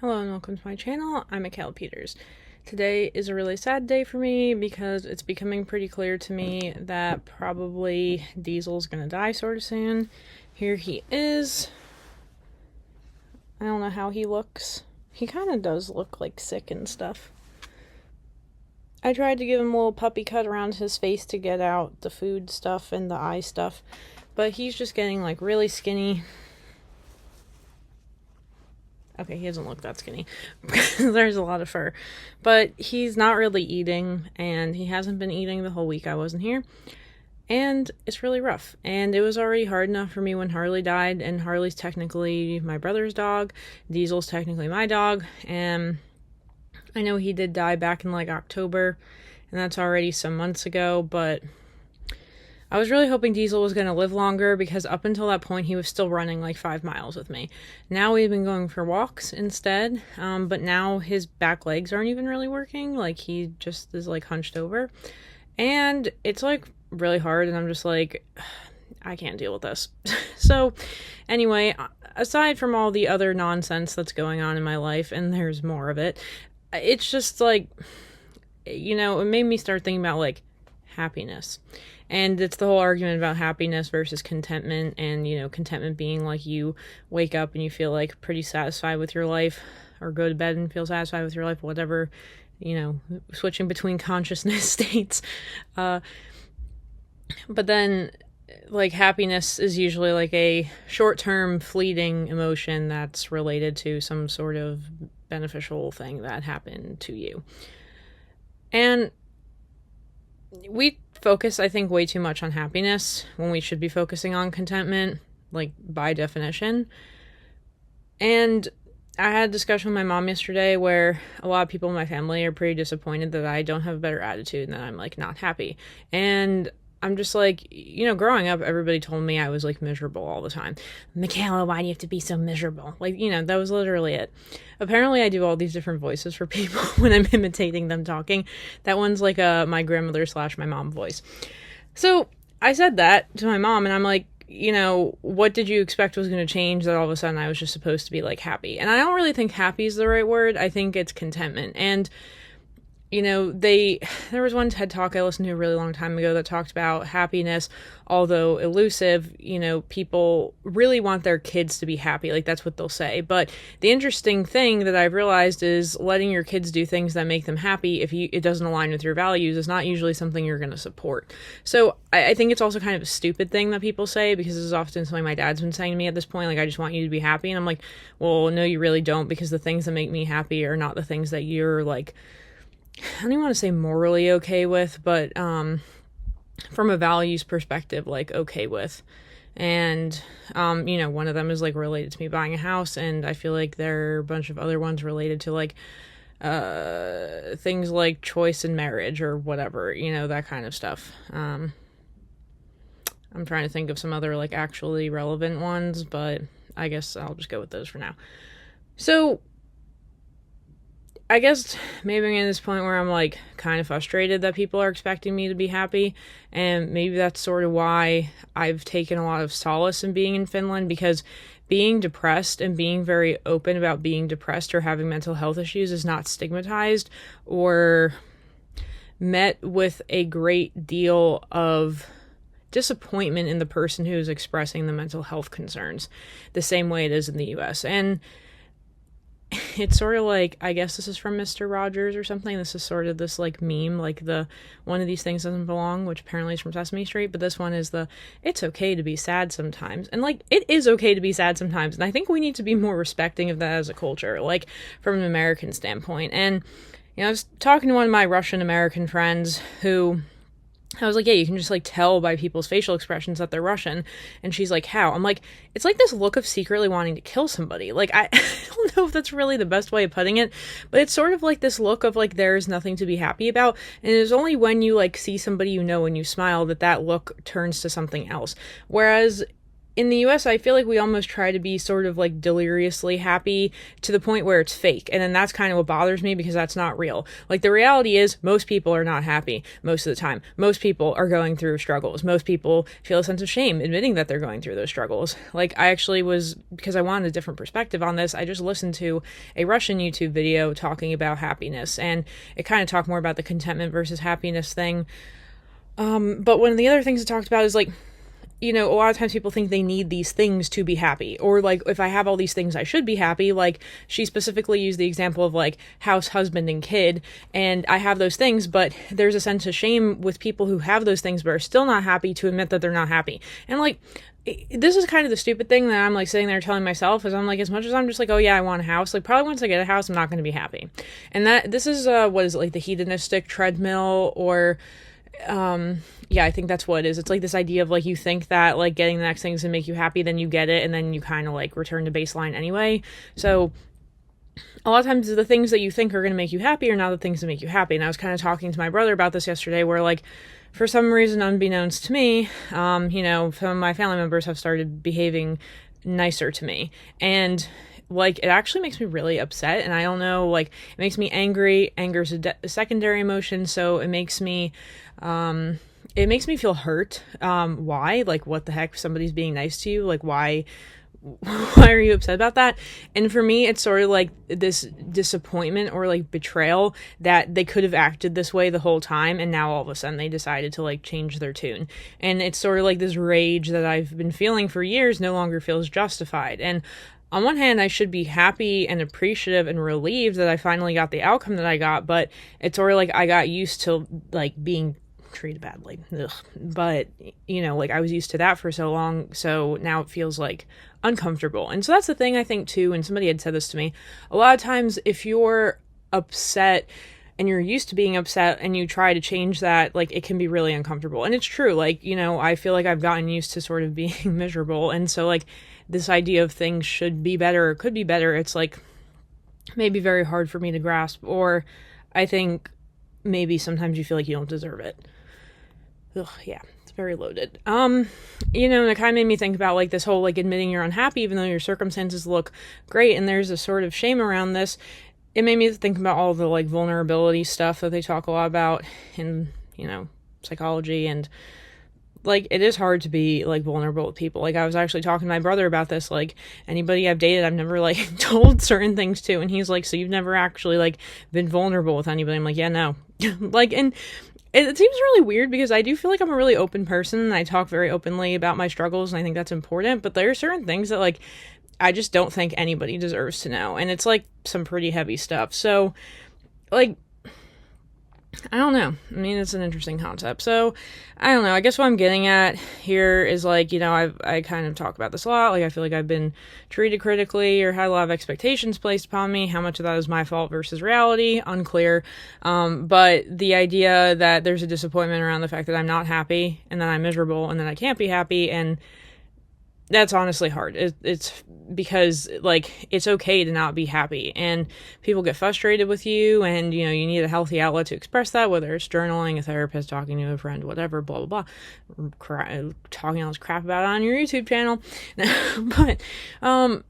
Hello and welcome to my channel. I'm Michaela Peters. Today is a really sad day for me because it's becoming pretty clear to me that probably Diesel's gonna die sort of soon. Here he is. I don't know how he looks. He kind of does look like sick and stuff. I tried to give him a little puppy cut around his face to get out the food stuff and the eye stuff, but he's just getting like really skinny. Okay, he doesn't look that skinny because there's a lot of fur. But he's not really eating, and he hasn't been eating the whole week I wasn't here. And it's really rough. And it was already hard enough for me when Harley died, and Harley's technically my brother's dog. Diesel's technically my dog. And I know he did die back in like October, and that's already some months ago, but I was really hoping Diesel was going to live longer because up until that point he was still running like 5 miles with me. Now we've been going for walks instead, but now his back legs aren't even really working. Like he just is like hunched over, and it's like really hard, and I'm just like, I can't deal with this. So anyway, aside from all the other nonsense that's going on in my life, and there's more of it, it's just like, it made me start thinking about like happiness. And it's the whole argument about happiness versus contentment, and, contentment being like you wake up and you feel like pretty satisfied with your life, or go to bed and feel satisfied with your life, whatever, switching between consciousness states. But then, like, happiness is usually like a short-term fleeting emotion that's related to some sort of beneficial thing that happened to you. And we focus, I think, way too much on happiness when we should be focusing on contentment, like, by definition. And I had a discussion with my mom yesterday where a lot of people in my family are pretty disappointed that I don't have a better attitude and that I'm, like, not happy. And I'm just like, growing up, everybody told me I was, like, miserable all the time. Michaela, why do you have to be so miserable? Like, that was literally it. Apparently, I do all these different voices for people when I'm imitating them talking. That one's like my grandmother / my mom voice. So I said that to my mom, and I'm like, what did you expect was going to change that all of a sudden I was just supposed to be, like, happy? And I don't really think happy is the right word. I think it's contentment. And there was one TED Talk I listened to a really long time ago that talked about happiness, although elusive. People really want their kids to be happy. Like, that's what they'll say. But the interesting thing that I've realized is letting your kids do things that make them happy, if it doesn't align with your values, is not usually something you're going to support. So I think it's also kind of a stupid thing that people say, because this is often something my dad's been saying to me at this point, like, I just want you to be happy. And I'm like, well, no, you really don't, because the things that make me happy are not the things that you're, like, I don't even want to say morally okay with, but from a values perspective, like, okay with. And, one of them is, like, related to me buying a house, and I feel like there are a bunch of other ones related to, like, things like choice in marriage or whatever, that kind of stuff. I'm trying to think of some other, like, actually relevant ones, but I guess I'll just go with those for now. So I guess maybe I'm at this point where I'm, like, kind of frustrated that people are expecting me to be happy, and maybe that's sort of why I've taken a lot of solace in being in Finland, because being depressed and being very open about being depressed or having mental health issues is not stigmatized or met with a great deal of disappointment in the person who is expressing the mental health concerns, the same way it is in the US. And it's sort of like, I guess this is from Mr. Rogers or something. This is sort of this, like, meme, like the one of these things doesn't belong, which apparently is from Sesame Street, but this one is it's okay to be sad sometimes. And, like, it is okay to be sad sometimes, and I think we need to be more respecting of that as a culture, like, from an American standpoint. And, I was talking to one of my Russian American friends who I was like, yeah, you can just, like, tell by people's facial expressions that they're Russian. And she's like, how? I'm like, it's like this look of secretly wanting to kill somebody. Like, I don't know if that's really the best way of putting it, but it's sort of like this look of, like, there's nothing to be happy about. And it's only when you, like, see somebody and you smile that look turns to something else. Whereas in the US, I feel like we almost try to be sort of like deliriously happy to the point where it's fake. And then that's kind of what bothers me, because that's not real. Like, the reality is most people are not happy most of the time. Most people are going through struggles. Most people feel a sense of shame admitting that they're going through those struggles. Like, I actually was, because I wanted a different perspective on this, I just listened to a Russian YouTube video talking about happiness, and it kind of talked more about the contentment versus happiness thing. But one of the other things it talked about is like, a lot of times people think they need these things to be happy, or like, if I have all these things, I should be happy. Like, she specifically used the example of like house, husband, and kid, and I have those things, but there's a sense of shame with people who have those things but are still not happy to admit that they're not happy. And like, this is kind of the stupid thing that I'm like sitting there telling myself, is I'm like, as much as I'm just like, oh yeah, I want a house, like probably once I get a house, I'm not going to be happy. And this is what is it, like the hedonistic treadmill, or I think that's what it is. It's like this idea of like, you think that like getting the next thing is gonna make you happy, then you get it, and then you kind of like return to baseline anyway. So a lot of times the things that you think are going to make you happy are not the things that make you happy. And I was kind of talking to my brother about this yesterday, where like, for some reason unbeknownst to me, some of my family members have started behaving nicer to me, and like, it actually makes me really upset. And I don't know, like, it makes me angry. Anger is a secondary emotion, so it makes me feel hurt. Why? Like, what the heck? Somebody's being nice to you. Like, why are you upset about that? And for me, it's sort of like this disappointment or like betrayal that they could have acted this way the whole time, and now all of a sudden they decided to like change their tune. And it's sort of like this rage that I've been feeling for years no longer feels justified. And on one hand, I should be happy and appreciative and relieved that I finally got the outcome that I got, but it's sort of like I got used to like being treated badly. Ugh. But, like, I was used to that for so long, so now it feels like uncomfortable. And so that's the thing, I think, too, and somebody had said this to me, a lot of times if you're upset and you're used to being upset and you try to change that, like, it can be really uncomfortable. And it's true, like, I feel like I've gotten used to sort of being miserable, and so, like, this idea of things should be better or could be better, it's like maybe very hard for me to grasp, or I think maybe sometimes you feel like you don't deserve it. Ugh, yeah, it's very loaded. And it kind of made me think about like this whole like admitting you're unhappy even though your circumstances look great, and there's a sort of shame around this. It made me think about all the like vulnerability stuff that they talk a lot about in, psychology, and like, it is hard to be like vulnerable with people. Like, I was actually talking to my brother about this, like, anybody I've dated, I've never like told certain things to, and he's like, so you've never actually like been vulnerable with anybody? I'm like, yeah, no. Like, and it seems really weird because I do feel like I'm a really open person and I talk very openly about my struggles, and I think that's important, but there are certain things that like I just don't think anybody deserves to know, and it's like some pretty heavy stuff. So like, I don't know. I mean, it's an interesting concept. So, I don't know. I guess what I'm getting at here is like, I kind of talk about this a lot. Like, I feel like I've been treated critically or had a lot of expectations placed upon me. How much of that is my fault versus reality? Unclear. But the idea that there's a disappointment around the fact that I'm not happy, and then I'm miserable, and then I can't be happy, and that's honestly hard. It's because, like, it's okay to not be happy, and people get frustrated with you, and, you need a healthy outlet to express that, whether it's journaling, a therapist, talking to a friend, whatever, blah, blah, blah, talking all this crap about it on your YouTube channel. But, and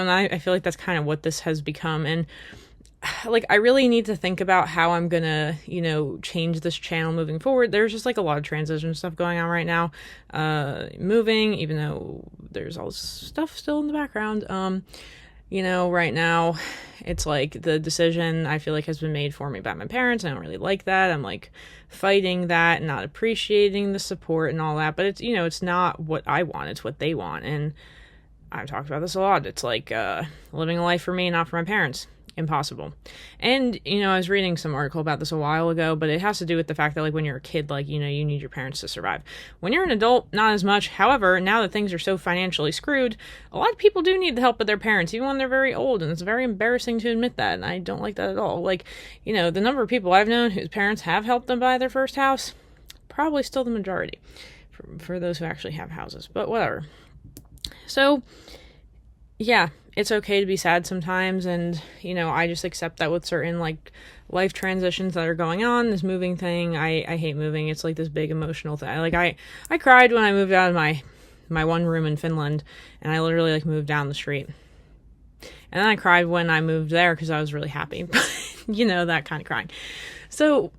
I feel like that's kind of what this has become, and like, I really need to think about how I'm gonna, change this channel moving forward. There's just like a lot of transition stuff going on right now. Moving, even though there's all this stuff still in the background. Right now it's like the decision I feel like has been made for me by my parents. I don't really like that. I'm like fighting that and not appreciating the support and all that. But it's, it's not what I want. It's what they want. And I've talked about this a lot. It's like living a life for me, not for my parents. Impossible. And, I was reading some article about this a while ago, but it has to do with the fact that, like, when you're a kid, like, you need your parents to survive. When you're an adult, not as much. However, now that things are so financially screwed, a lot of people do need the help of their parents, even when they're very old, and it's very embarrassing to admit that, and I don't like that at all. Like, the number of people I've known whose parents have helped them buy their first house, probably still the majority, for those who actually have houses, but whatever. So, yeah, it's okay to be sad sometimes, and, I just accept that with certain, like, life transitions that are going on, this moving thing. I hate moving. It's, like, this big emotional thing. Like, I cried when I moved out of my my one room in Finland, and I literally like moved down the street. And then I cried when I moved there because I was really happy. You know, that kind of crying. So,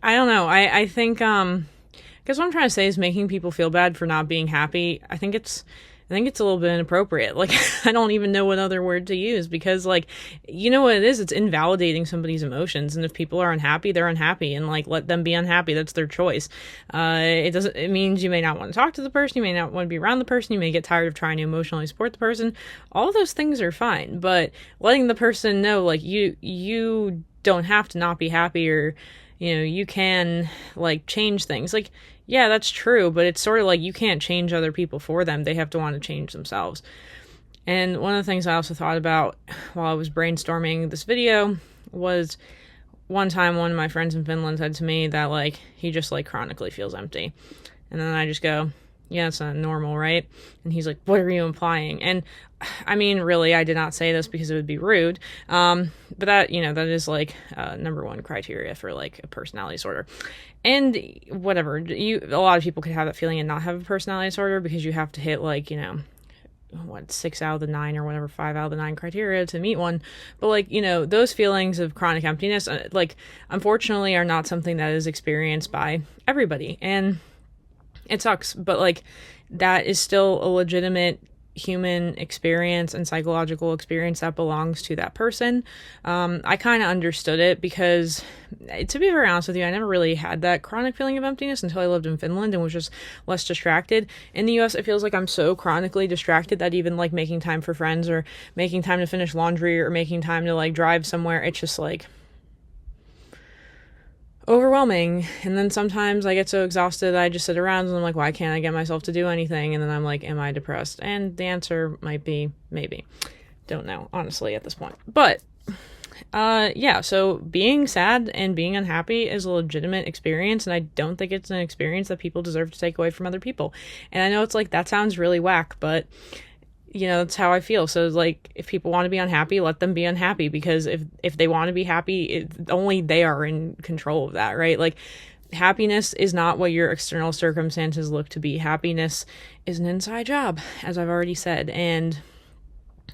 I don't know. I think, because what I'm trying to say is making people feel bad for not being happy. I think it's a little bit inappropriate. Like, I don't even know what other word to use because, like, you know what it is? It's invalidating somebody's emotions. And if people are unhappy, they're unhappy, and like, let them be unhappy. That's their choice. It means you may not want to talk to the person. You may not want to be around the person. You may get tired of trying to emotionally support the person. All those things are fine, but letting the person know, like, you don't have to not be happy, or, you know, you can like change things. Like, yeah, that's true, but it's sort of like you can't change other people for them. They have to want to change themselves. And one of the things I also thought about while I was brainstorming this video was one time one of my friends in Finland said to me that, like, he just, like, chronically feels empty. And then I just go, yeah, it's not normal, right? And he's like, what are you implying? And I mean, really, I did not say this because it would be rude. But that, you know, that is like number one criteria for like a personality disorder. And whatever, a lot of people could have that feeling and not have a personality disorder because you have to hit like, you know, 6 out of the 9 or whatever, 5 out of the 9 criteria to meet one. But like, you know, those feelings of chronic emptiness, like, unfortunately are not something that is experienced by everybody. And it sucks, but like, that is still a legitimate human experience and psychological experience that belongs to that person. I kind of understood it because, to be very honest with you, I never really had that chronic feeling of emptiness until I lived in Finland and was just less distracted. In the US, it feels like I'm so chronically distracted that even like making time for friends or making time to finish laundry or making time to like drive somewhere, it's just like overwhelming. And then sometimes I get so exhausted that I just sit around and I'm like, why can't I get myself to do anything? And then I'm like, am I depressed? And the answer might be maybe. Don't know, honestly, at this point. But yeah, so being sad and being unhappy is a legitimate experience, and I don't think it's an experience that people deserve to take away from other people. And I know it's like, that sounds really whack, but you know, that's how I feel. So like, if people want to be unhappy, let them be unhappy, because if they want to be happy, only they are in control of that, right? Like, happiness is not what your external circumstances look to be. Happiness is an inside job, as I've already said. And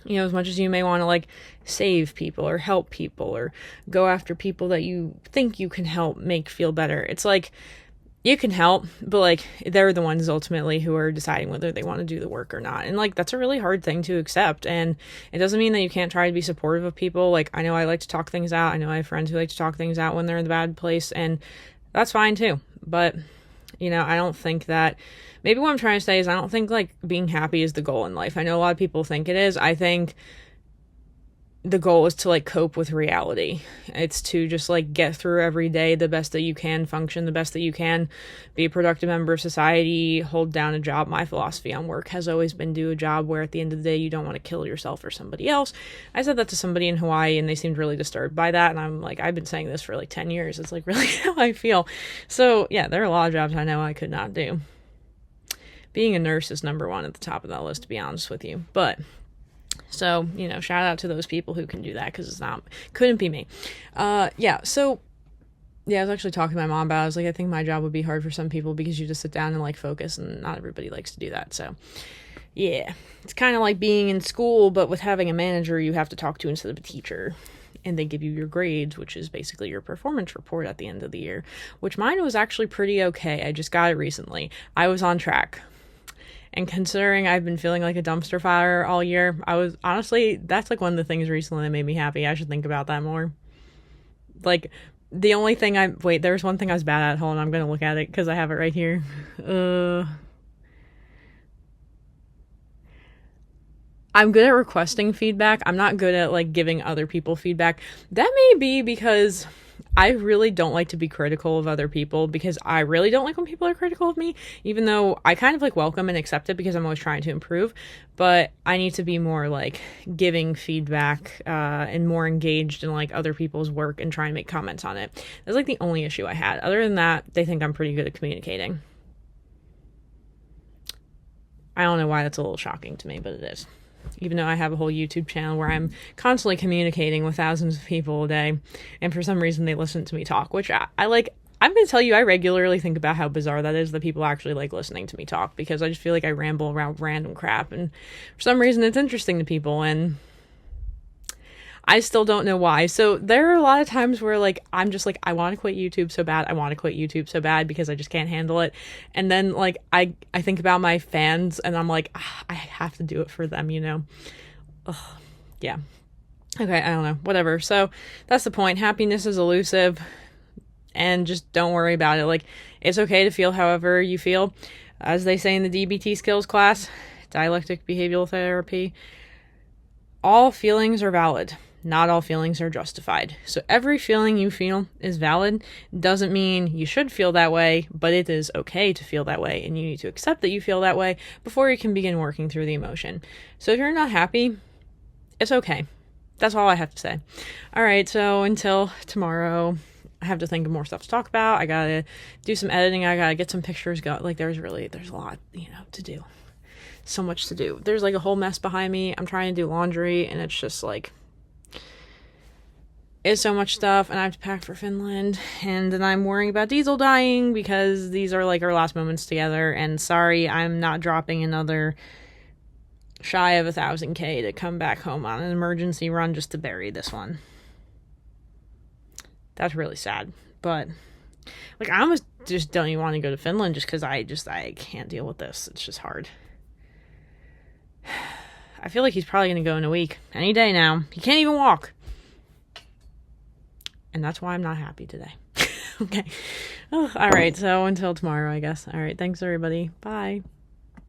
you know, as much as you may want to like save people or help people or go after people that you think you can help make feel better, it's like, you can help, but like, they're the ones ultimately who are deciding whether they want to do the work or not. And like, that's a really hard thing to accept. And it doesn't mean that you can't try to be supportive of people. Like, I know I like to talk things out. I know I have friends who like to talk things out when they're in the bad place, and that's fine too. But, you know, I don't think that, maybe what I'm trying to say is, I don't think like being happy is the goal in life. I know a lot of people think it is. I think the goal is to like cope with reality. It's to just like get through every day the best that you can, function the best that you can, be a productive member of society, hold down a job. My philosophy on work has always been do a job where at the end of the day you don't want to kill yourself or somebody else. I said that to somebody in Hawaii and they seemed really disturbed by that, and I'm like, I've been saying this for like 10 years. It's like really how I feel. So yeah, there are a lot of jobs I know I could not do. Being a nurse is number one at the top of that list, to be honest with you. But so, you know, shout out to those people who can do that, because couldn't be me. Yeah, so, yeah, I was actually talking to my mom about it. I was like, I think my job would be hard for some people because you just sit down and, like, focus, and not everybody likes to do that. So, yeah, it's kind of like being in school, but with having a manager you have to talk to instead of a teacher. And they give you your grades, which is basically your performance report at the end of the year, which mine was actually pretty okay. I just got it recently. I was on track. And considering I've been feeling like a dumpster fire all year, I was honestly, that's like one of the things recently that made me happy. I should think about that more. Like, the only thing there's one thing I was bad at. Hold on, I'm going to look at it because I have it right here. I'm good at requesting feedback. I'm not good at like giving other people feedback. That may be because I really don't like to be critical of other people, because I really don't like when people are critical of me, even though I kind of like welcome and accept it because I'm always trying to improve. But I need to be more like giving feedback and more engaged in like other people's work and try and make comments on it. That's like the only issue I had. Other than that, they think I'm pretty good at communicating. I don't know why that's a little shocking to me, but it is. Even though I have a whole YouTube channel where I'm constantly communicating with thousands of people a day, and for some reason they listen to me talk, which I like. I'm going to tell you, I regularly think about how bizarre that is that people actually like listening to me talk, because I just feel like I ramble around random crap, and for some reason it's interesting to people, and I still don't know why. So there are a lot of times where like I'm just like, I want to quit YouTube so bad. I want to quit YouTube so bad because I just can't handle it. And then like I think about my fans and I'm like, I have to do it for them, you know. Ugh. Yeah. Okay, I don't know. Whatever. So that's the point. Happiness is elusive, and just don't worry about it. Like, it's okay to feel however you feel. As they say in the DBT skills class, dialectic behavioral therapy, all feelings are valid. Not all feelings are justified. So every feeling you feel is valid. Doesn't mean you should feel that way, but it is okay to feel that way, and you need to accept that you feel that way before you can begin working through the emotion. So if you're not happy, it's okay. That's all I have to say. All right, so until tomorrow, I have to think of more stuff to talk about. I gotta do some editing. I gotta get some pictures go. Like, there's a lot, to do. So much to do. There's like a whole mess behind me. I'm trying to do laundry, and it's just like, it's so much stuff, and I have to pack for Finland, and then I'm worrying about Diesel dying because these are like our last moments together, and sorry, I'm not dropping another shy of 1,000K to come back home on an emergency run just to bury this one. That's really sad, but like, I almost just don't even want to go to Finland just because I can't deal with this. It's just hard. I feel like he's probably going to go in a week. Any day now. He can't even walk. And that's why I'm not happy today. Okay. Oh, all right. So until tomorrow, I guess. All right. Thanks, everybody. Bye.